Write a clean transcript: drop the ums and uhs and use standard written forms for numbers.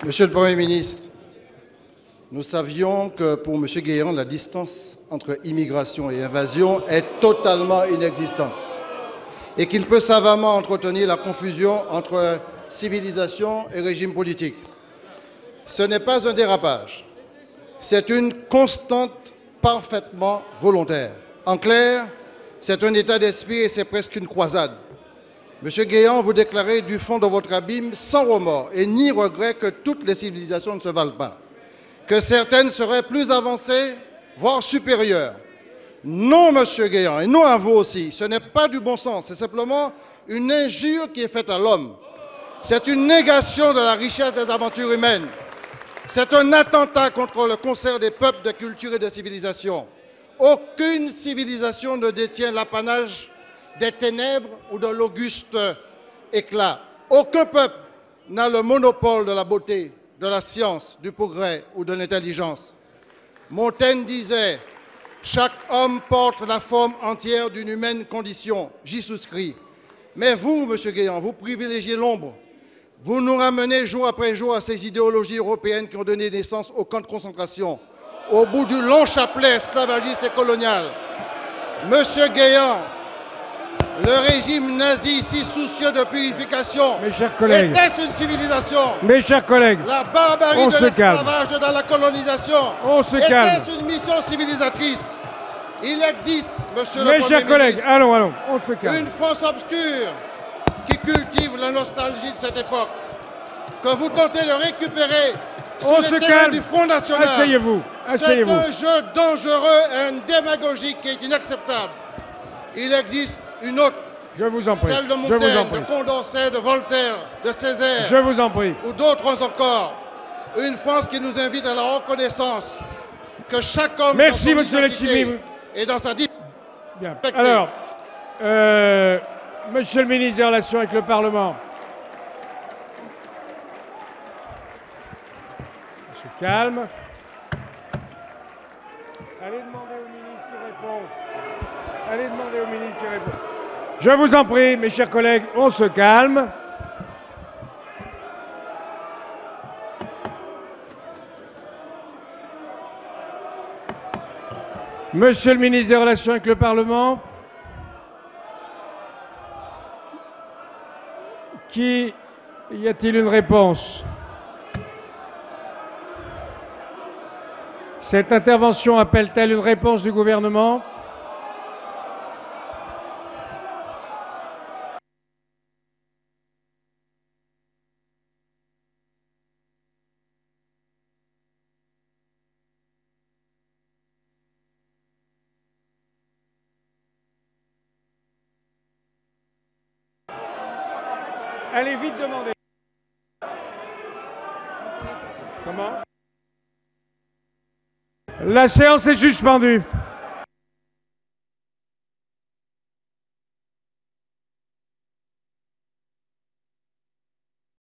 Monsieur le Premier ministre, nous savions que pour M. Guéant, la distance entre immigration et invasion est totalement inexistante et qu'il peut savamment entretenir la confusion entre civilisation et régime politique. Ce n'est pas un dérapage, c'est une constante parfaitement volontaire. En clair, c'est un état d'esprit et c'est presque une croisade. Monsieur Guéant, vous déclarez du fond de votre abîme, sans remords et ni regret, que toutes les civilisations ne se valent pas, que certaines seraient plus avancées, voire supérieures. Non, monsieur Guéant, et non à vous aussi, ce n'est pas du bon sens, c'est simplement une injure qui est faite à l'homme. C'est une négation de la richesse des aventures humaines. C'est un attentat contre le concert des peuples, de cultures et de civilisations. Aucune civilisation ne détient l'apanage des ténèbres ou de l'auguste éclat. Aucun peuple n'a le monopole de la beauté, de la science, du progrès ou de l'intelligence. Montaigne disait « Chaque homme porte la forme entière d'une humaine condition ». J'y souscris. Mais vous, M. Guéant, vous privilégiez l'ombre. Vous nous ramenez jour après jour à ces idéologies européennes qui ont donné naissance aux camps de concentration, au bout du long chapelet esclavagiste et colonial. M. Guéant, le régime nazi, si soucieux de purification, était-ce une civilisation? Mes chers collègues, la barbarie de l'esclavage dans la colonisation, était-ce une mission civilisatrice? Il existe, monsieur le Premier ministre, mes chers collègues, allons, on se calme. Une France obscure qui cultive la nostalgie de cette époque, que vous tentez de récupérer sur le terrain du Front National. Asseyez-vous. C'est un jeu dangereux et une démagogie qui est inacceptable. Il existe une autre, je vous en prie. Celle de Montaigne, de Condorcet, de Voltaire, de Césaire, je vous en prie. Ou d'autres encore. Une France qui nous invite à la reconnaissance que chaque homme dans son identité et dans sa dignité. Bien. Alors, Monsieur le ministre des Relations avec le Parlement. Monsieur calme. Allez demander au ministre qui répond. Allez demander au ministre qui répond. Je vous en prie, mes chers collègues, on se calme. Monsieur le ministre des Relations avec le Parlement. Y a-t-il une réponse? Cette intervention appelle-t-elle une réponse du gouvernement? Allez vite demander. Comment? La séance est suspendue.